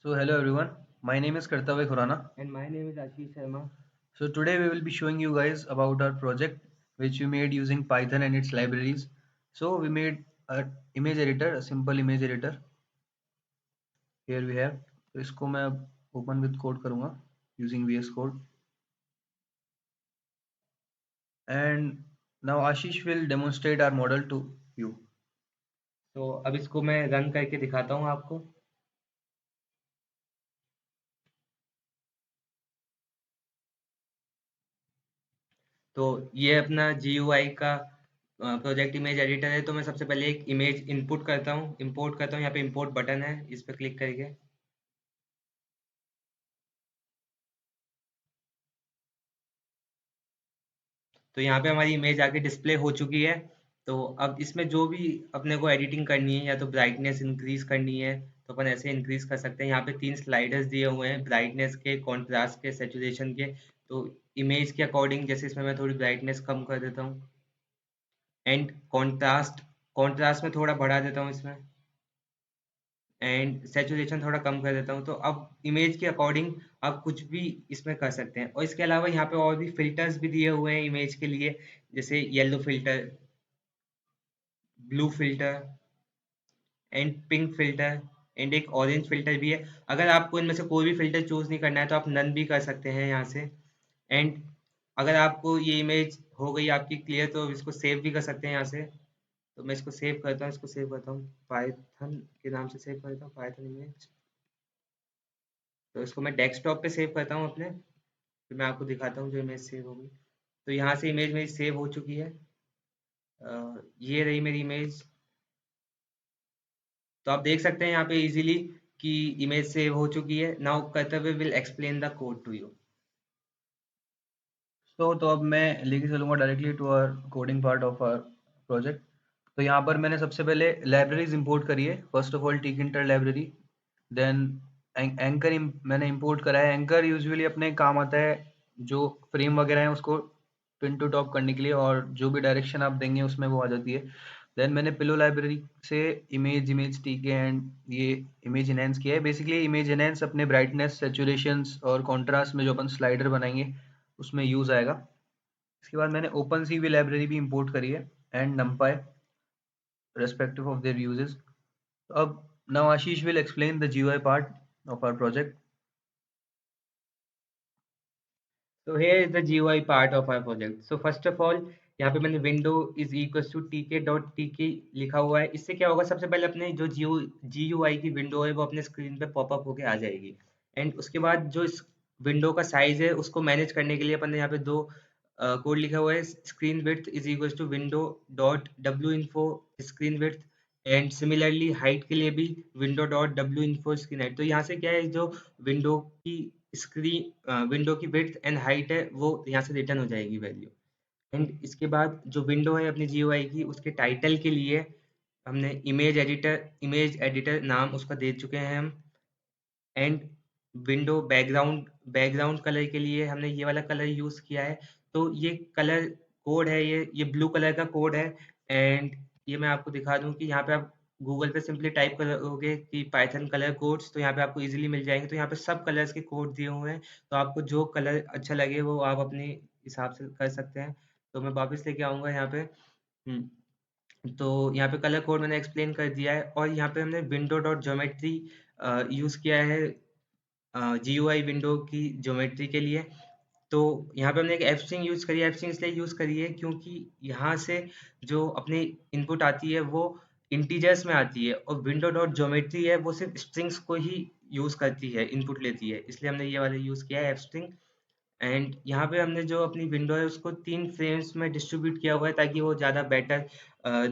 So hello everyone, my name is Kartavya Khurana. And my name is Ashish Sharma. So today we will be showing you guys about our project which we made using Python and its libraries. So we made a image editor, a simple image editor. Here we have. तो इसको मैं अब open with code करूँगा using VS Code. And now Ashish will demonstrate our model to you. तो अब इसको मैं run करके दिखाता हूँ आपको। तो ये अपना GUI का प्रोजेक्ट इमेज एडिटर है। तो मैं सबसे पहले एक इमेज इनपुट करता हूँ, इंपोर्ट करता हूँ। यहाँ पे इंपोर्ट बटन है, इस पर क्लिक करके। तो यहाँ पे हमारी इमेज आके डिस्प्ले हो चुकी है। तो अब इसमें जो भी अपने को एडिटिंग करनी है, या तो ब्राइटनेस इंक्रीज करनी है तो अपन ऐसे इंक्रीज कर सकते हैं। यहाँ पे 3 स्लाइडर्स दिए हुए हैं, ब्राइटनेस के, कॉन्ट्रास्ट के, सैचुरेशन के। तो इमेज के अकॉर्डिंग, जैसे इसमें मैं थोड़ी ब्राइटनेस कम कर देता हूँ, एंड कॉन्ट्रास्ट कॉन्ट्रास्ट में थोड़ा बढ़ा देता हूँ इसमें, एंड सैचुरेशन थोड़ा कम कर देता हूँ। तो अब इमेज के अकॉर्डिंग आप कुछ भी इसमें कर सकते हैं। और इसके अलावा यहाँ पे और भी फिल्टर्स भी दिए हुए हैं इमेज के लिए, जैसे yellow filter, blue filter, and pink filter, and एक ऑरेंज फिल्टर भी है। अगर आपको इनमें से कोई भी फिल्टर चूज नहीं करना है तो आप नन भी कर सकते हैं यहाँ से। एंड अगर आपको ये इमेज हो गई आपकी क्लियर, तो इसको सेव भी कर सकते हैं यहाँ से। तो मैं इसको सेव करता हूँ, इसको सेव करता हूँ, पाइथन के नाम से सेव करता हूँ, पाइथन इमेज। तो इसको मैं डेस्कटॉप पे सेव करता हूँ अपने, फिर मैं आपको दिखाता हूँ जो इमेज सेव होगी। तो यहाँ से इमेज मेरी सेव हो चुकी है। ये रही मेरी इमेज। तो आप देख सकते हैं यहाँ पे इजीली कि इमेज सेव हो चुकी है। Now Kartavya will explain the code to you. तो अब मैं लेके चलूँगा directly to our coding part of our project. तो यहाँ पर मैंने सबसे पहले लाइब्रेरीज इंपोर्ट करी है। First of all tkinter library, then anchor मैंने इंपोर्ट करा है। एंकर यूजुअली अपने काम आता है जो फ्रेम वगैरह है उसको पिन टू टॉप करने के लिए, और जो भी डायरेक्शन आप देंगे उसमें वो आ जाती है। देन मैंने पिलो लाइब्रेरी से इमेज टीके एंड ये इमेज इनहेंस किया है। बेसिकली इमेज इनहेंस अपने ब्राइटनेस, सैचुरेशंस और कॉन्ट्रास्ट में जो अपन स्लाइडर बनाएंगे उसमें यूज आएगा। इसके बाद मैंने ओपन सी वी लाइब्रेरी भी इंपोर्ट करी है and numpy respective of their uses. अब now Ashish will explain the GUI part of our project. So here is the GUI part of our project. So first of all, यहाँ पे मैंने window is equals to tk.tk लिखा हुआ है। इससे क्या होगा, सबसे पहले अपने जो GUI की विंडो है वो अपने स्क्रीन पे पॉपअप होके आ जाएगी। एंड उसके बाद जो इस विंडो का साइज है उसको मैनेज करने के लिए अपन ने यहाँ पे दो कोड लिखा हुआ है। Screen width is equals to window dot डब्ल्यू info screen width, and similarly height के लिए भी विंडो डॉट डब्ल्यू इन्फो स्क्रीन हाइट। तो यहाँ से क्या है, जो विंडो की विंडो की विड्थ एंड हाइट है वो यहाँ से रिटर्न हो जाएगी वैल्यू। एंड इसके बाद जो विंडो है अपनी GUI की, उसके टाइटल के लिए हमने इमेज एडिटर नाम उसका दे चुके हैं हम। एंड विंडो बैकग्राउंड कलर के लिए हमने ये वाला कलर यूज किया है। तो ये कलर कोड है, ये ब्लू कलर का कोड है। एंड ये मैं आपको दिखा दूं कि यहाँ पे आप गूगल पे सिंपली टाइप करोगे कि पाइथन कलर कोड्स, तो यहाँ पे आपको इजीली मिल जाएंगे। तो यहाँ पे सब कलर्स के कोड दिए हुए हैं, तो आपको जो कलर अच्छा लगे वो आप अपने हिसाब से कर सकते हैं। तो मैं वापस लेके आऊंगा यहाँ पे। तो यहाँ पे कलर कोड मैंने एक्सप्लेन कर दिया है। और यहाँ पे हमने विंडो डॉट ज्योमेट्री यूज किया है GUI विंडो की ज्योमेट्री के लिए। तो यहाँ पे हमने एक एफ स्ट्रिंग यूज करी है। एफ स्ट्रिंग इसलिए यूज करी है क्योंकि यहाँ से जो अपनी इनपुट आती है वो इंटीजर्स में आती है, और विंडो डॉट ज्योमेट्री है वो सिर्फ स्ट्रिंग्स को ही यूज करती है, इनपुट लेती है। इसलिए हमने ये वाला यूज किया है एफ स्ट्रिंग। एंड यहाँ पे हमने जो अपनी विंडो है उसको 3 फ्रेम्स में डिस्ट्रीब्यूट किया हुआ है ताकि वो ज़्यादा बेटर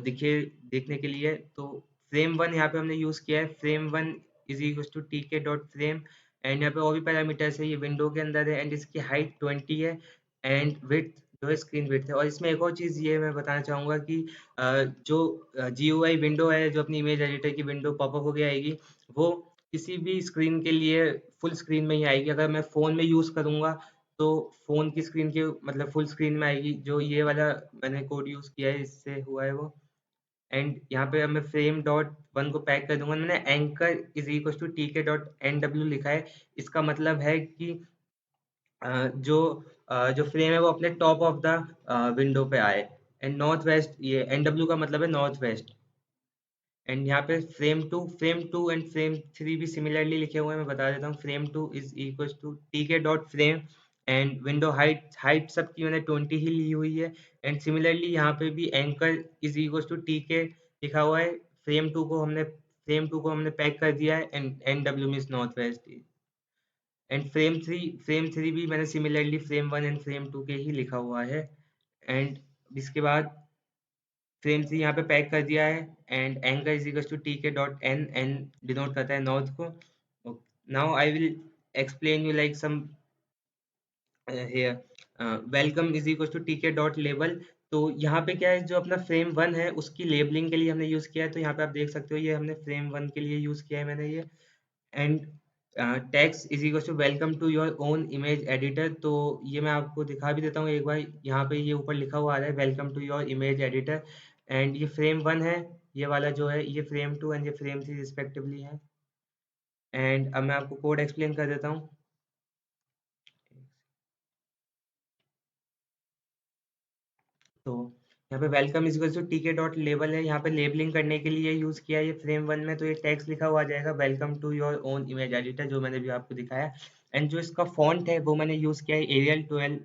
दिखे देखने के लिए। तो फ्रेम वन यहाँ पे हमने यूज़ किया है। Frame one is equal to tk dot frame, and यहाँ पे और भी पैरामीटर्स है। ये विंडो के अंदर है, एंड इसकी हाइट 20 है, एंड विड्थ जो है स्क्रीन विड्थ है। और इसमें एक और चीज़ ये मैं बताना चाहूँगा कि जो GUI विंडो है, जो अपनी इमेज एडिटर की विंडो पॉपअप होके आएगी, वो किसी भी स्क्रीन के लिए फुल स्क्रीन में ही आएगी। अगर मैं फ़ोन में यूज़ करूँगा तो फ़ोन की स्क्रीन के मतलब फुल स्क्रीन में आएगी। जो ये वाला मैंने कोड यूज़ किया है इससे हुआ है वो। एंड यहाँ पे अब मैं फ्रेम डॉट वन को पैक कर दूंगा। मैंने anchor is equal to tk dot N W लिखा है। इसका मतलब है कि जो जो फ्रेम है वो अपने टॉप ऑफ द विंडो पे आए। एंड नॉर्थ वेस्ट, ये एन डब्ल्यू का मतलब है नॉर्थ वेस्ट। एंड यहाँ पे frame two and frame three भी सिमिलरली लिखे हुए हैं, मैं बता देता हूँ। Frame two is equal to T के dot frame and window height सबकी मैंने 20 ही ली हुई है। एंड सिमिलरली यहाँ पे भी anchor is equal to T k लिखा हुआ है। फ्रेम टू को हमने पैक कर दिया है एंड एन डब्ल्यू means north west. And frame three भी मैंने similarly frame one and frame two के ही लिखा हुआ है। एंड इसके बाद फ्रेम थ्री यहाँ पे पैक कर दिया है and anchor is equal to T के डॉट एन, एन डिनोट करता है नॉर्थ को। Now I will explain you like some here welcome is equal to T के डॉट लेबल। तो यहाँ पे क्या है, जो अपना फ्रेम वन है उसकी लेबलिंग के लिए हमने यूज किया है। तो यहाँ पे आप देख सकते हो ये हमने फ्रेम वन के लिए यूज किया है मैंने ये। And text is equal to welcome to your own image editor. तो ये मैं आपको दिखा भी देता हूँ एक बार। यहाँ पे ये ऊपर लिखा हुआ आ रहा है welcome to your image editor. And ये फ्रेम वन है, ये वाला जो है ये फ्रेम टू एंड ये फ्रेम थ्री रिस्पेक्टिवली है। एंड अब मैं आपको कोड एक्सप्लेन कर देता हूँ। तो यहाँ पे welcome is equal to tk dot label है, यहाँ पे लेबलिंग करने के लिए यूज किया है ये फ्रेम वन में। तो ये टेक्स्ट लिखा हुआ आ जाएगा welcome to your own image editor, जो मैंने भी आपको दिखाया। एंड जो इसका फॉन्ट है वो मैंने यूज किया है एरियल 12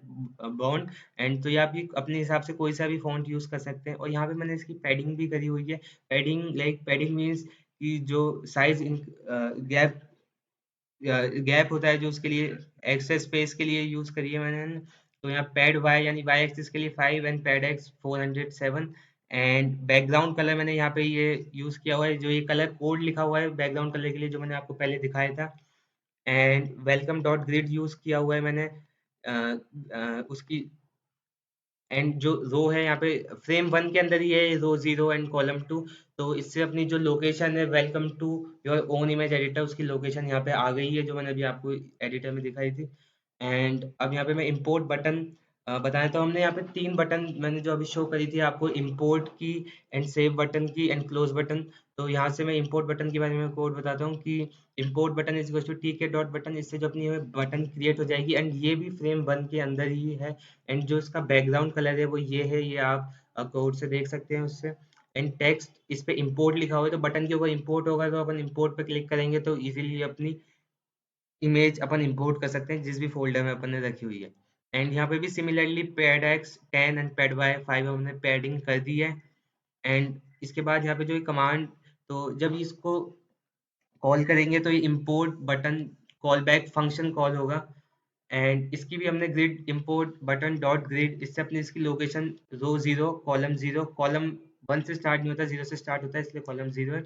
बॉन्ड। एंड तो ये आप भी अपने हिसाब से कोई सा भी फॉन्ट यूज कर सकते हैं। और यहाँ पे मैंने इसकी पैडिंग भी करी हुई है। पैडिंग मीन्स कि जो साइज गैप गैप होता है जो उसके लिए एक्सेस स्पेस के लिए यूज करी है मैंने। तो यहाँ पैड वाई यानी वाई एक्सिस के लिए 5 and pad x 407। And background colour मैंने यहाँ पे ये यूज किया हुआ है, जो ये कलर कोड लिखा हुआ है बैकग्राउंड कलर के लिए जो मैंने आपको पहले दिखाया था। And welcome dot grid use किया हुआ है मैंने उसकी। एंड जो रो है यहाँ पे फ्रेम वन के अंदर ही है row zero and column two. तो इससे अपनी जो लोकेशन है welcome to your own image editor उसकी लोकेशन यहाँ पे आ गई है, जो मैंने अभी आपको एडिटर में दिखाई थी। एंड अब यहाँ पे मैं इंपोर्ट बटन बताया। तो हमने यहाँ पे तीन बटन मैंने जो अभी शो करी थी आपको, इंपोर्ट की एंड सेव बटन की एंड क्लोज बटन। तो यहाँ से मैं इंपोर्ट बटन के बारे में कोड बताता हूँ कि import button is to T के डॉट बटन। इससे जो अपनी बटन क्रिएट हो जाएगी एंड ये भी फ्रेम वन के अंदर ही है। एंड जो इसका बैकग्राउंड कलर है वो ये है, ये आप कोड से देख सकते हैं उससे। एंड टेक्स्ट इस पे इंपोर्ट लिखा हुआ है, तो बटन के ऊपर इंपोर्ट होगा तो अपन इंपोर्ट पे क्लिक करेंगे तो इजीली अपनी इमेज अपन इंपोर्ट कर सकते हैं जिस भी फोल्डर में अपन ने रखी हुई है। एंड यहाँ पे भी similarly pad x 10 and pad Y 5 हमने पैडिंग कर दी है। एंड इसके बाद यहाँ पे जो कमांड, तो जब इसको कॉल करेंगे तो ये import button call back function call होगा। एंड इसकी भी हमने grid import button dot grid, इससे अपनी इसकी लोकेशन रो जीरो कॉलम वन से स्टार्ट नहीं होता, जीरो से स्टार्ट होता है इसलिए कॉलम जीरो है।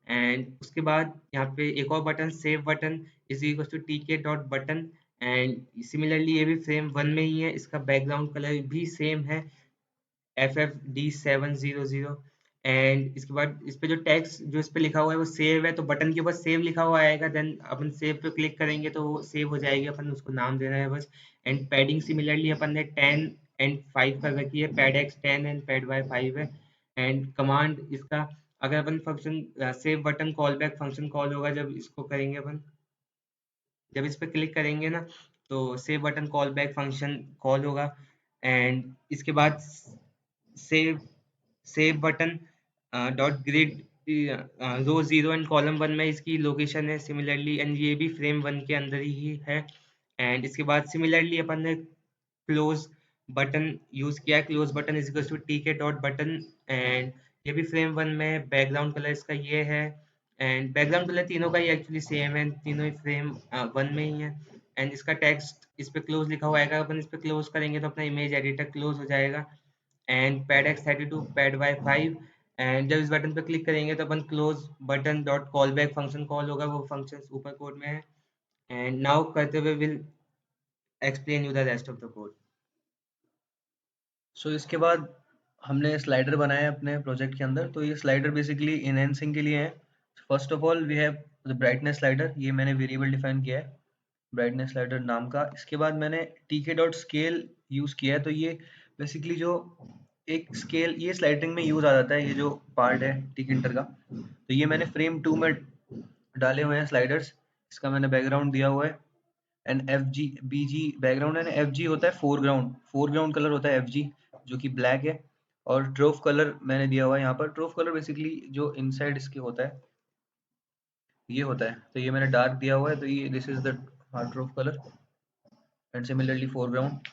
एंड उसके बाद यहाँ पे एक और button save button is equal to T के डॉट बटन। एंड सिमिलरली ये भी फ्रेम वन में ही है, इसका बैकग्राउंड कलर भी सेम है FFD700। एंड इसके बाद इस पे जो टेक्स्ट जो इस पे लिखा हुआ है वो सेव है, तो बटन के ऊपर सेव लिखा हुआ आएगा। देन अपन सेव पे क्लिक करेंगे तो वो सेव हो जाएगी, अपन उसको नाम देना है बस। एंड पैडिंग सिमिलरली अपन ने 10 एंड 5 कर रखी है, pad x 10 and pad Y 5 है। एंड कमांड इसका, अगर अपन function save button call back function call होगा जब इसको करेंगे अपन, जब इस पे क्लिक करेंगे ना तो save button call back function call होगा। एंड इसके बाद save save button dot grid row zero and column one में इसकी लोकेशन है सिमिलरली। एंड ये भी फ्रेम वन के अंदर ही है। एंड इसके बाद सिमिलरली अपन ने क्लोज बटन यूज किया है, close button is equal to T के डॉट बटन। एंड ये भी फ्रेम वन में बैकग्राउंड कलर इसका ये है। एंड बैकग्राउंड कलर तीनों का ही एक्चुअली सेम है, तीनों ही फ्रेम वन में ही है। एंड इसका टेक्स्ट इस पे क्लोज लिखा हुआ है, अपन इस पे क्लोज करेंगे तो अपना इमेज एडिटर क्लोज हो जाएगा। And pad X 32 pad Y 5। And जब इस बटन पे क्लिक करेंगे तो अपन close button dot call back function call होगा, वो फंक्शन ऊपर कोड में है। एंड नाउ करते हुए will explain you the rest of the code. So इसके बाद हमने स्लाइडर बनाया है अपने प्रोजेक्ट के अंदर। तो ये स्लाइडर बेसिकली इनहेंसिंग के लिए है। First of all we have the brightness slider, ये मैंने वेरिएबल डिफाइन किया है ब्राइटनेस स्लाइडर नाम का। इसके बाद मैंने टीके डॉट स्केल यूज किया है। तो ये बेसिकली जो एक स्केल ये स्लाइडरिंग में यूज आ जाता है, ये जो पार्ट है टिकिंटर का। तो ये मैंने फ्रेम 2 में डाले हुए हैं स्लाइडर्स। इसका मैंने बैकग्राउंड दिया हुआ है and f g b g background है। एफ जी होता है फोरग्राउंड, फोरग्राउंड कलर होता है एफ जी, जो कि ब्लैक है। और ड्रोफ कलर मैंने दिया हुआ है यहाँ पर। ड्रोफ कलर बेसिकली जो इनसाइड इसके होता है ये होता है, तो ये मैंने डार्क दिया हुआ है, तो ये this is the hard drop colour and similarly foreground.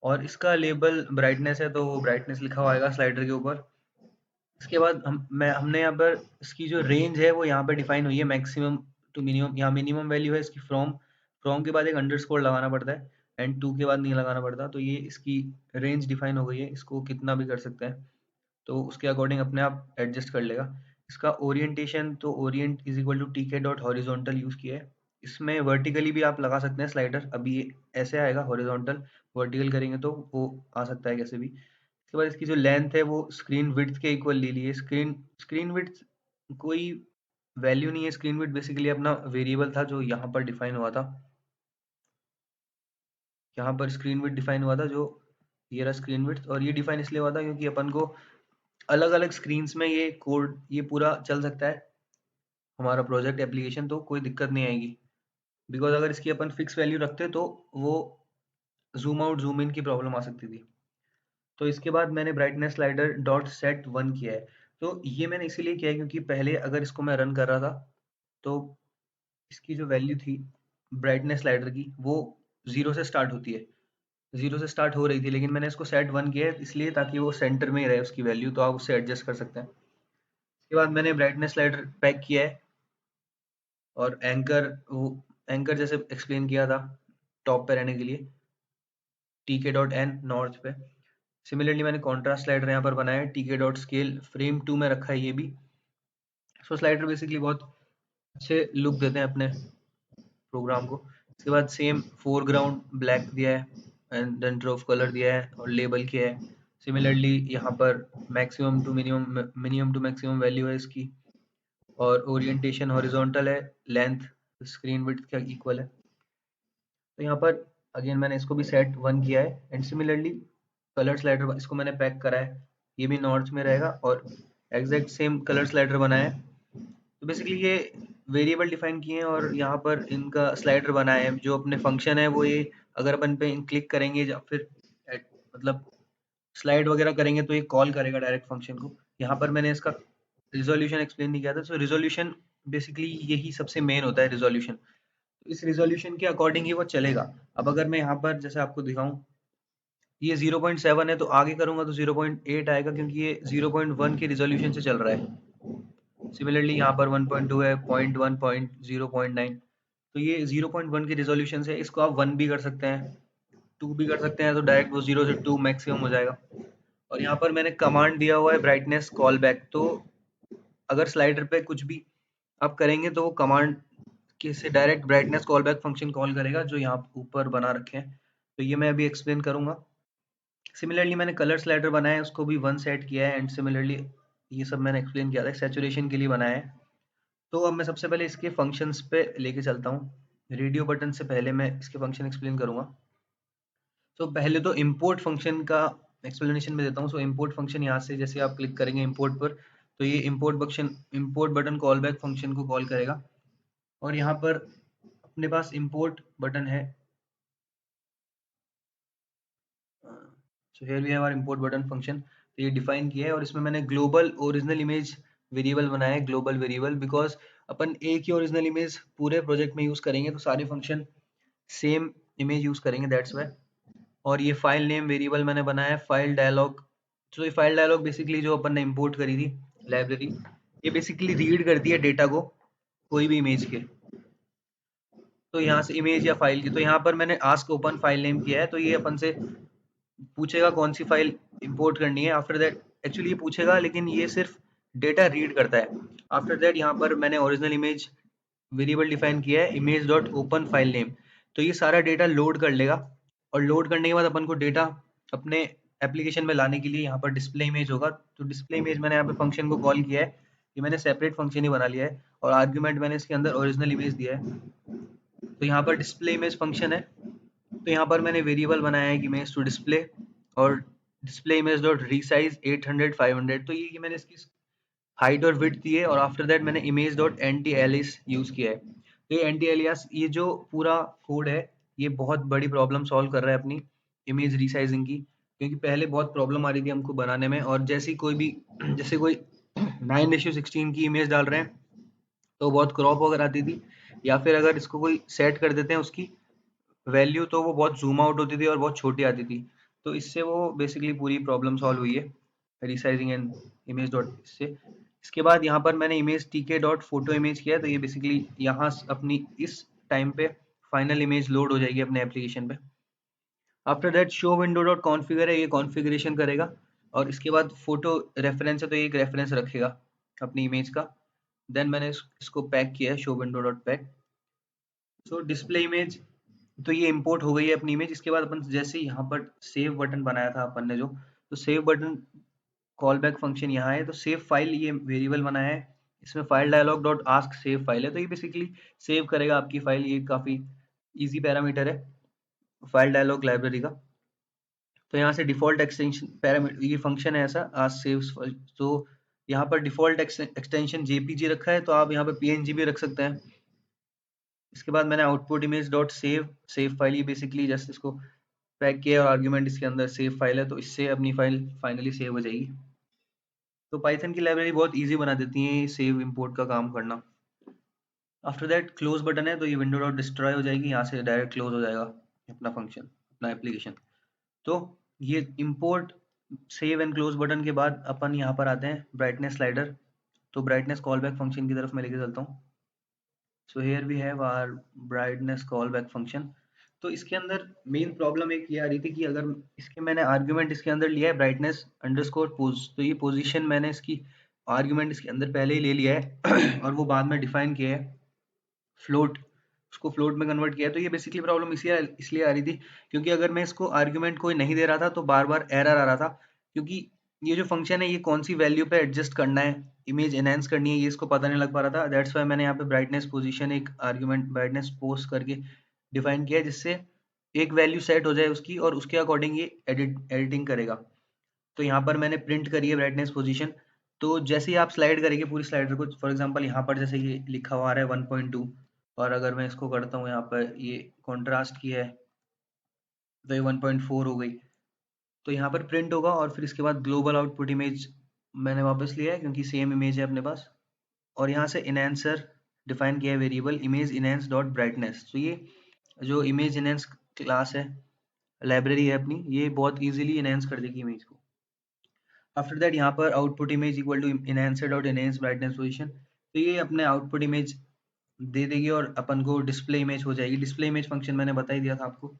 और इसका लेबल ब्राइटनेस है, तो ब्राइटनेस लिखा हुआ आएगा स्लाइडर के ऊपर। इसके बाद हमने यहाँ पर इसकी जो रेंज है वो यहाँ पर डिफाइन हुई है, मैक्सिमम टू मिनिमम। यहाँ मिनिमम वैल्यू है इसकी फ्रॉम, फ्रॉम के बाद एक अंडरस्कोर लगाना पड़ता है एंड टू के बाद नहीं लगाना पड़ता। तो ये इसकी रेंज डिफाइन हो गई है, इसको कितना भी कर सकते हैं, तो उसके अकॉर्डिंग अपने आप एडजस्ट कर लेगा। इसका ओरिएंटेशन, तो orient is equal to T के डॉट हॉरिजॉन्टल यूज किया है। इसमें वर्टिकली भी आप लगा सकते हैं स्लाइडर, अभी ये ऐसे आएगा हॉरिजॉन्टल, वर्टिकल करेंगे तो वो आ सकता है कैसे भी। इसके बाद इसकी जो लेंथ है वो स्क्रीन विड्थ के इक्वल ले लिए। स्क्रीन स्क्रीन विड्थ कोई वैल्यू नहीं है, स्क्रीन विड्थ बेसिकली अपना वेरिएबल था जो यहाँ पर डिफाइन हुआ था। यहाँ पर स्क्रीन विड्थ डिफाइन हुआ था, जो ये रहा स्क्रीन विड्थ। और ये डिफाइन इसलिए हुआ था क्योंकि अपन को अलग अलग स्क्रीन्स में ये कोड ये पूरा चल सकता है हमारा प्रोजेक्ट एप्लीकेशन, तो कोई दिक्कत नहीं आएगी। बिकॉज अगर इसकी अपन फिक्स वैल्यू रखते तो वो जूम आउट जूम इन की प्रॉब्लम आ सकती थी। तो इसके बाद मैंने ब्राइटनेस स्लाइडर डॉट सेट 1 किया है। तो ये मैंने इसीलिए किया है क्योंकि पहले अगर इसको मैं रन कर रहा था तो इसकी जो वैल्यू थी ब्राइटनेस स्लाइडर की वो 0 से स्टार्ट होती है, 0 से स्टार्ट हो रही थी, लेकिन मैंने इसको सेट 1 किया है इसलिए ताकि वो सेंटर में ही रहे उसकी वैल्यू, तो आप उससे एडजस्ट कर सकते हैं। इसके बाद मैंने ब्राइटनेस स्लाइडर पैक किया है और एंकर, वो एंकर जैसे एक्सप्लेन किया था टॉप पे रहने के लिए, टी के डॉट एन नॉर्थ पे। सिमिलरली मैंने कॉन्ट्रास्ट स्लाइडर यहाँ पर बनाया है, टी के डॉट स्केल फ्रेम 2 में रखा है ये भी। सो स्लाइडर बेसिकली बहुत अच्छे लुक देते हैं अपने प्रोग्राम को। इसके बाद सेम फोरग्राउंड ब्लैक दिया है एंड देन ड्रॉप कलर दिया है और लेबल किया है। सिमिलरली यहाँ पर maximum to minimum, minimum to maximum value है इसकी, और ओरिएंटेशन हॉरिजॉन्टल है, लेंथ स्क्रीन विड्थ के इक्वल है। तो यहाँ पर अगेन मैंने इसको भी सेट 1 किया है एंड सिमिलरली कलर स्लाइडर इसको मैंने पैक करा है, ये भी नॉर्थ में रहेगा और एग्जैक्ट सेम कलर स्लाइडर बनाया है। तो बेसिकली ये वेरिएबल डिफाइन किए हैं और यहाँ पर इनका स्लाइडर बनाया है। जो अपने फंक्शन है वो ये, अगर अपन पे क्लिक करेंगे या फिर मतलब स्लाइड वगैरह करेंगे तो ये कॉल करेगा डायरेक्ट फंक्शन को। यहाँ पर मैंने इसका रिजोल्यूशन एक्सप्लेन नहीं किया था। सो रिजोल्यूशन बेसिकली यही सबसे मेन होता है रिजोल्यूशन, तो इस रिजोल्यूशन के अकॉर्डिंग ही वो चलेगा। अब अगर मैं यहाँ पर जैसे आपको दिखाऊं, ये 0.7 है तो आगे करूंगा तो 0.8 आएगा क्योंकि ये 0.1 के रिजोल्यूशन से चल रहा है। सिमिलरली यहाँ पर 1.2 है, 0.1, 0.9, तो ये 0.1 के रिजोल्यूशन से इसको आप 1 भी कर सकते हैं, 2 भी कर सकते हैं, तो डायरेक्ट वो 0 से 2 मैक्सिमम हो जाएगा। और यहाँ पर मैंने कमांड दिया हुआ है ब्राइटनेस कॉल बैक, तो अगर स्लाइडर पे कुछ भी आप करेंगे तो वो कमांड के से direct brightness call back function call करेगा जो यहाँ ऊपर बना रखे हैं। तो ये मैं अभी एक्सप्लेन करूंगा। सिमिलरली मैंने कलर स्लाइडर बनाया है, उसको भी 1 सेट किया है एंड सिमिलरली ये सब मैंने एक्सप्लेन किया था, सैचुरेशन के लिए बनाया है। तो अब मैं सबसे पहले इसके फंक्शंस पे लेके चलता हूँ। रेडियो बटन से पहले मैं इसके फंक्शन एक्सप्लेन करूंगा। तो पहले तो इंपोर्ट फंक्शन का एक्सप्लेनेशन में देता हूँ। सो इंपोर्ट फंक्शन यहाँ से जैसे आप क्लिक करेंगे इंपोर्ट पर, तो ये import button call back function को कॉल करेगा। और यहाँ पर अपने पास इंपोर्ट बटन है, so here we have our import button function. तो ये डिफाइन किया है और इसमें मैंने ग्लोबल ओरिजिनल इमेज वेरिएबल बनाया है, ग्लोबल वेरिएबल, बिकॉज अपन एक ही ओरिजिनल इमेज पूरे प्रोजेक्ट में यूज करेंगे तो सारे फंक्शन सेम इमेज यूज करेंगे, दैट्स वाई। और ये फाइल नेम वेरिएबल मैंने बनाया है, फाइल डायलॉग। तो ये फाइल डायलॉग बेसिकली जो अपन ने इंपोर्ट करी थी लाइब्रेरी, ये बेसिकली रीड करती है डेटा को कोई भी इमेज के, तो यहाँ से इमेज या फाइल की। तो यहाँ पर मैंने आस्क ओपन फाइल नेम किया है, तो ये अपन से पूछेगा कौन सी फाइल इंपोर्ट करनी है। आफ्टर दैट एक्चुअली ये पूछेगा लेकिन ये सिर्फ डेटा रीड करता है। आफ्टर दैट यहाँ पर मैंने ओरिजिनल इमेज वेरिएबल डिफाइन किया है, image dot open file name. तो ये सारा डेटा लोड कर लेगा और लोड करने के बाद अपन को डेटा अपने एप्लीकेशन में लाने के लिए यहाँ पर डिस्प्ले इमेज होगा। तो डिस्प्ले इमेज मैंने यहाँ पे फंक्शन को कॉल किया है, ये मैंने सेपरेट फंक्शन ही बना लिया है और आर्ग्यूमेंट मैंने इसके अंदर ओरिजिनल इमेज दिया है। तो यहाँ पर डिस्प्ले इमेज फंक्शन है, तो यहाँ पर मैंने वेरिएबल बनाया है कि इमेज टू डिस्प्ले, और डिस्प्ले इमेज डॉट रीसाइज 800 500, तो ये मैंने इसकी हाइट और विड्थ दी है। और आफ्टर दैट मैंने image dot anti alias use किया है। तो ये एंटी एलियास, ये जो पूरा कोड है, ये बहुत बड़ी प्रॉब्लम सॉल्व कर रहा है अपनी इमेज रीसाइजिंग की, क्योंकि पहले बहुत प्रॉब्लम आ रही थी हमको बनाने में। और जैसे कोई भी जैसे कोई 9:16 की इमेज डाल रहे हैं तो बहुत क्रॉप वगैरह आती थी, या फिर अगर इसको कोई सेट कर देते हैं उसकी वैल्यू, तो वो बहुत जूम आउट होती थी और बहुत छोटी आती थी। तो इससे वो बेसिकली पूरी प्रॉब्लम सॉल्व हुई है, रिसाइजिंग एंड इमेज डॉट से। इसके बाद यहाँ पर मैंने इमेज टीके डॉट फोटो इमेज किया है, तो ये बेसिकली यहाँ अपनी इस टाइम पे फाइनल इमेज लोड हो जाएगी अपने एप्लीकेशन पे। After that show window dot configure है, ये कॉन्फ़िगरेशन करेगा। और इसके बाद फोटो रेफरेंस है, तो ये एक रेफरेंस रखेगा अपनी इमेज का। देन मैंने इसको पैक किया है, शो विंडो डॉट पैक। सो डिस्प्ले इमेज, तो ये इंपोर्ट हो गई है अपनी इमेज। इसके बाद अपन जैसे यहाँ पर सेव बटन बनाया था अपन ने जो, तो save button call back function यहाँ है। तो सेव फाइल ये वेरिएबल बनाया है, इसमें file dialog dot ask save file है, तो ये बेसिकली सेव करेगा आपकी फाइल। ये काफी इजी पैरामीटर है फाइल डायलॉग लाइब्रेरी का। तो यहाँ से डिफॉल्ट एक्सटेंशन पैरामीटर, ये फंक्शन है ऐसा आस्क सेव। तो यहाँ पर डिफॉल्ट एक्सटेंशन जेपीजी रखा है, तो आप यहाँ पे पीएनजी भी रख सकते हैं। इसके बाद मैंने output image dot save save file, ये बेसिकली जस्ट इसको पैक किया और आर्ग्यूमेंट इसके अंदर सेव फाइल है, तो इससे अपनी फाइल फाइनली सेव हो जाएगी। तो पाइथन की लाइब्रेरी बहुत इजी बना देती है सेव इंपोर्ट का काम करना। आफ्टर दैट क्लोज बटन है, तो ये विंडो डॉट डिस्ट्रॉय हो जाएगी, यहाँ से डायरेक्ट क्लोज हो जाएगा अपना फंक्शन, अपना एप्लीकेशन। तो ये import save and close button के बाद अपन यहाँ पर आते हैं ब्राइटनेस स्लाइडर। तो ब्राइटनेस कॉल बैक फंक्शन की तरफ मैं लेके चलता हूँ। So here we have our brightness call back function. तो इसके अंदर मेन प्रॉब्लम एक ये आ रही थी कि अगर इसके मैंने आर्ग्यूमेंट इसके अंदर लिया है ब्राइटनेस अंडरस्कोर पोज, तो ये पोजीशन मैंने इसकी आर्ग्यूमेंट इसके अंदर पहले ही ले लिया है और वो बाद में डिफाइन किया है फ्लोट, उसको फ्लोट में कन्वर्ट किया है। तो ये बेसिकली प्रॉब्लम इसलिए आ रही थी क्योंकि अगर मैं इसको आर्ग्यूमेंट कोई नहीं दे रहा था तो बार बार एरर आ रहा था, क्योंकि ये जो फंक्शन है ये कौन सी वैल्यू पे एडजस्ट करना है, इमेज एनहांस करनी है, ये इसको पता नहीं लग पा रहा था। दैट्स वाई मैंने यहाँ पे ब्राइटनेस पोजीशन एक आर्ग्यूमेंट ब्राइटनेस पोस्ट करके डिफाइन किया है, जिससे एक वैल्यू सेट हो जाए उसकी और उसके अकॉर्डिंग ये एडिटिंग करेगा। तो यहाँ पर मैंने प्रिंट करी है ब्राइटनेस पोजीशन। तो जैसे ही आप स्लाइड करेंगे पूरी स्लाइडर को, फॉर एग्जांपल यहाँ पर जैसे ये लिखा हुआ आ रहा है 1.2, और अगर मैं इसको करता हूँ यहाँ पर ये कॉन्ट्रास्ट की है, तो ये 1.4 हो गई। तो यहाँ पर प्रिंट होगा और फिर इसके बाद ग्लोबल आउटपुट इमेज मैंने वापस लिया है क्योंकि सेम इमेज है अपने पास। और यहाँ से इनहेंसर डिफाइन किया है variable image enhance dot brightness. तो ये जो इमेज इनहेंस क्लास है, लाइब्रेरी है अपनी, ये बहुत इजीली इनहेंस कर देगी इमेज को। आफ्टर दैट यहाँ पर output image equal to enhancer dot enhance brightness position, तो ये अपने आउटपुट इमेज दे देगी और अपन को डिस्प्ले इमेज हो जाएगी। डिस्प्ले इमेज फंक्शन मैंने बता ही दिया था आपको।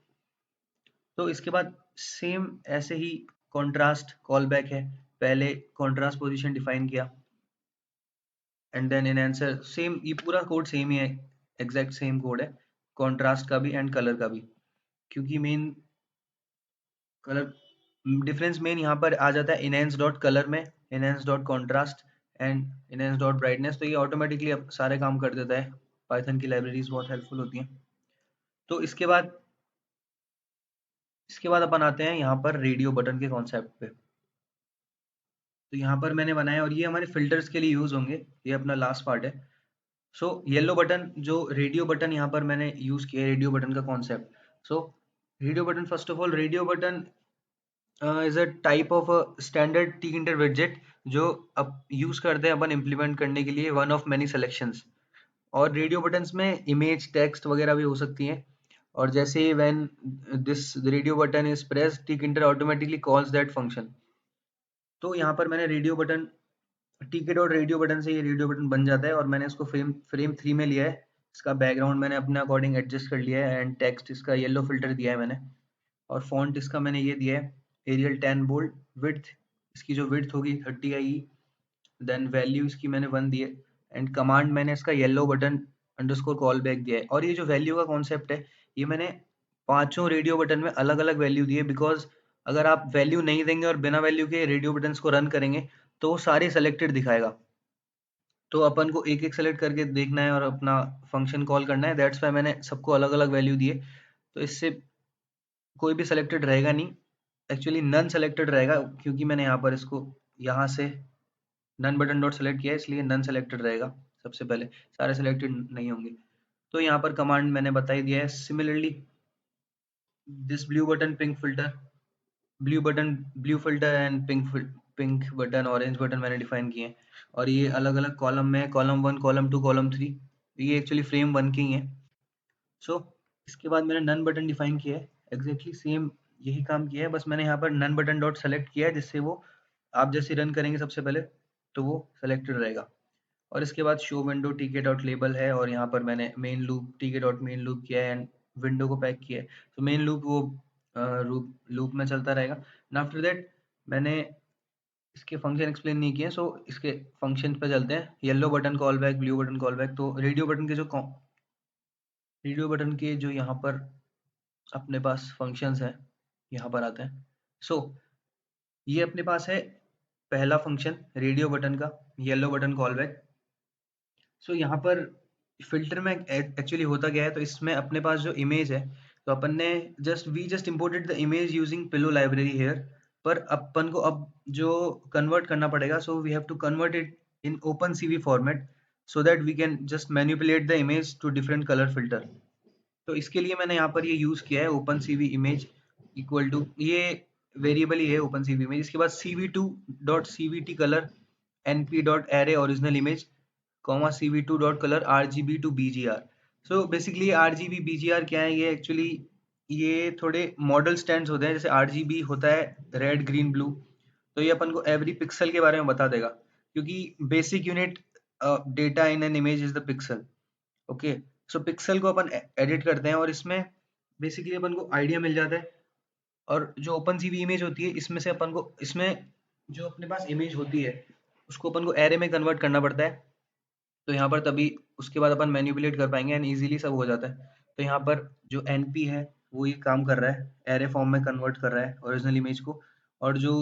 तो इसके बाद सेम ऐसे ही कॉन्ट्रास्ट कॉल बैक है, पहले कॉन्ट्रास्ट पोजीशन डिफाइन किया एंड देन एनहांसर, सेम ये पूरा कोड सेम ही है, एग्जैक्ट सेम कोड है कॉन्ट्रास्ट का भी एंड कलर का भी। क्योंकि मेन कलर डिफरेंस मेन यहाँ पर आ जाता है इनहेंस डॉट कलर में, enhance dot contrast and enhance dot brightness. तो ये ऑटोमेटिकली अब सारे काम कर देता है, पाइथन की लाइब्रेरीज बहुत हेल्पफुल होती हैं। तो इसके बाद अपन आते हैं यहाँ पर रेडियो बटन के कॉन्सेप्ट पे। तो यहाँ पर मैंने बनाया और ये हमारे फिल्टर्स के लिए यूज होंगे, ये अपना लास्ट पार्ट है। सो येलो बटन, जो रेडियो बटन यहाँ पर मैंने यूज किया है, रेडियो बटन का concept. So radio button, first of all radio button is a type of standard T inter widget जो अब यूज करते हैं अपन इम्प्लीमेंट करने के लिए वन ऑफ मैनी सेलेक्शंस। और रेडियो बटन्स में इमेज टेक्स्ट वगैरह भी हो सकती हैं। और जैसे when this radio button is press T inter automatically calls that function. तो यहाँ पर मैंने रेडियो बटन टिकट और रेडियो बटन से ये रेडियो बटन बन जाता है और मैंने इसको फ्रेम 3 में लिया है। इसका बैकग्राउंड मैंने अपने अकॉर्डिंग एडजस्ट कर लिया है एंड टेक्स्ट इसका येलो फिल्टर दिया है मैंने। और फॉन्ट इसका मैंने ये दिया है एरियल 10 बोल्ड। विड्थ इसकी जो विड्थ होगी 30 आएगी। देन वैल्यू इसकी मैंने 1 दी है एंड कमांड मैंने इसका yellow button underscore call back दिया है। और ये जो वैल्यू का कॉन्सेप्ट है, ये मैंने पांचों रेडियो बटन में अलग अलग वैल्यू दी है, बिकॉज अगर आप वैल्यू नहीं देंगे और बिना वैल्यू के रेडियो बटन्स को रन करेंगे तो वो सारे सेलेक्टेड दिखाएगा। तो अपन को एक एक सेलेक्ट करके देखना है और अपना फंक्शन कॉल करना है। दैट्स वाई मैंने सबको अलग अलग वैल्यू दिए, तो इससे कोई भी सेलेक्टेड रहेगा नहीं। एक्चुअली नन सेलेक्टेड रहेगा, क्योंकि मैंने यहाँ पर इसको यहाँ से नन बटन डॉट सेलेक्ट किया है, इसलिए नन सेलेक्टेड रहेगा सबसे पहले, सारे सेलेक्टेड नहीं होंगे। तो यहाँ पर कमांड मैंने बता ही दिया है। Similarly this blue button pink filter, blue filter and pink button orange button मैंने डिफाइन किए हैं, और ये अलग अलग कॉलम में, कॉलम 1 कॉलम 2 कॉलम 3, ये एक्चुअली फ्रेम 1 की ही है। सो इसके बाद मैंने नन बटन डिफाइन किया है, एग्जैक्टली सेम यही काम किया है, बस मैंने यहाँ पर नन बटन डॉट सेलेक्ट किया है, जिससे वो आप जैसे रन करेंगे सबसे पहले तो वो सेलेक्टेड रहेगा। और इसके बाद शो विंडो टीके डॉट लेबल है, और यहाँ पर मैंने मेन लूप टीके डॉट मेन लूप किया है एंड विंडो को पैक किया है। तो मेन लूप वो लूप में चलता रहेगा। एंड आफ्टर दैट मैंने इसके फंक्शन एक्सप्लेन नहीं किए, सो इसके फंक्शन पे चलते हैं। Yellow button call back, blue button call back. तो रेडियो बटन के जो यहाँ पर अपने पास फंक्शंस हैं, यहाँ पर आते हैं। सो ये अपने पास है पहला फंक्शन रेडियो बटन का, येलो बटन कॉल बैक। सो यहाँ पर फिल्टर में एक्चुअली होता क्या है, तो इसमें अपने पास जो इमेज है, तो अपन ने just imported the image using pillow library here. पर अपन को अब जो कन्वर्ट करना पड़ेगा, so we have to convert it in OpenCV format, so that we can just manipulate the image to different colour filter. तो इसके लिए मैंने यहाँ पर ये यूज किया है OpenCV image equal to, ये वेरिएबल ही है ओपन सीवी इमेज। इसके बाद cv2.cvt colour np.array original image, comma cv2.color rgb to bgr। सो बेसिकली rgb bgr क्या है, ये एक्चुअली ये थोड़े मॉडल स्टैंड्स होते हैं। जैसे rgb होता है रेड ग्रीन ब्लू, तो ये अपन को एवरी पिक्सल के बारे में बता देगा, क्योंकि basic unit data in an image is the pixel. Okay, so pixel को अपन एडिट करते हैं, और इसमें बेसिकली अपन को आइडिया मिल जाता है। और जो ओपन सीवी इमेज होती है, इसमें से अपन को, इसमें जो अपने पास इमेज होती है उसको अपन को एरे में कन्वर्ट करना पड़ता है। तो यहाँ पर तभी उसके बाद अपन मैनिपुलेट कर पाएंगे एंड इजीली सब हो जाता है। तो यहाँ पर जो एनपी है वो ये काम कर रहा है, एरे फॉर्म में कन्वर्ट कर रहा है ओरिजिनल इमेज को। और जो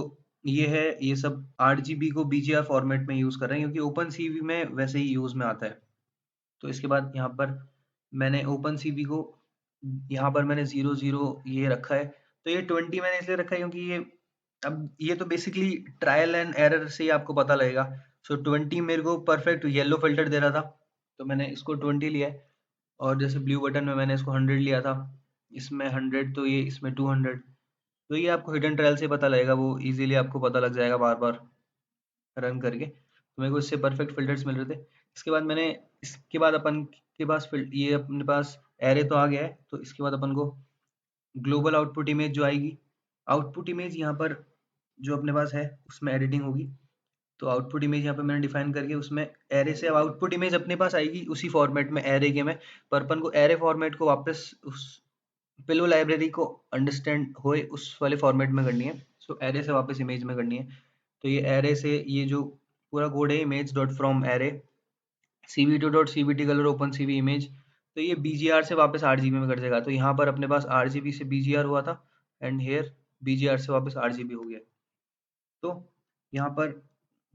ये है, ये सब आरजीबी को बीजीआर फॉर्मेट में यूज कर रहे हैं, क्योंकि ओपन सीवी में वैसे ही यूज में आता है। तो इसके बाद यहाँ पर मैंने ओपन सीवी को, यहाँ पर मैंने 00 ये रखा है। तो ये 20 मैंने इसलिए रखा है क्योंकि ये, अब ये तो बेसिकली ट्रायल एंड एरर से ही आपको पता लगेगा। सो 20 मेरे को परफेक्ट येलो फिल्टर दे रहा था, तो मैंने इसको 20 लिया है। और जैसे ब्लू बटन में मैंने इसको 100 लिया था, इसमें 100, तो ये इसमें 200। तो ये आपको हिडन ट्रायल से पता लगेगा, वो इजीली आपको पता लग जाएगा बार बार रन करके। तो मेरे को इससे परफेक्ट फिल्टर्स मिल रहे थे। इसके बाद मैंने, इसके बाद अपन के पास ये अपने पास एरे तो आ गया है, तो इसके बाद अपन को ग्लोबल आउटपुट इमेज जो आएगी, आउटपुट इमेज यहाँ पर जो अपने पास है उसमें एडिटिंग होगी। तो आउटपुट इमेज यहाँ पे मैंने डिफाइन करके उसमें एरे से अब आउटपुट इमेज अपने पास आएगी उसी फॉर्मेट में, एरे के में। पर अपन को एरे फॉर्मेट को वापस उस पिलो लाइब्रेरी को अंडरस्टैंड होए उस वाले फॉर्मेट में करनी है। सो एरे से वापस इमेज में करनी है। तो ये एरे से, ये जो पूरा कोड है, image dot from array cv2.cvt colour open CV image, तो ये बीजीआर से वापस आरजीबी में कर देगा। तो यहाँ पर अपने पास आरजीबी से बीजीआर हुआ था, एंड हेयर बीजीआर से वापस आरजीबी हो गया। तो यहाँ पर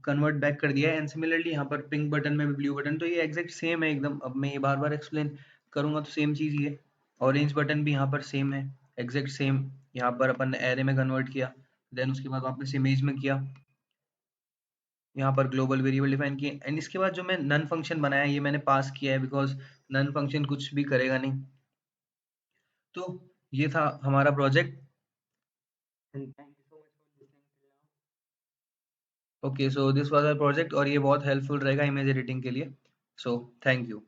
कन्वर्ट बैक कर दिया है। एंड सिमिलरली यहाँ पर पिंक बटन में भी ब्लू बटन, तो ये एग्जैक्ट सेम है एकदम। अब मैं ये बार बार एक्सप्लेन करूंगा तो सेम चीज ही है। ऑरेंज बटन भी यहाँ पर सेम है, एग्जैक्ट सेम। यहाँ पर अपन ने एरे में कन्वर्ट किया, देन उसके बाद वापस इमेज में किया, यहाँ पर ग्लोबल वेरिएबल डिफाइन किए। एंड इसके बाद जो मैं नन फंक्शन बनाया ये मैंने पास किया है, बिकॉज नन फंक्शन कुछ भी करेगा नहीं। तो ये था हमारा project. And thank you so much for listening till now. Okay, so this was our project, और ये बहुत हेल्पफुल रहेगा इमेज एडिटिंग के लिए। So thank you.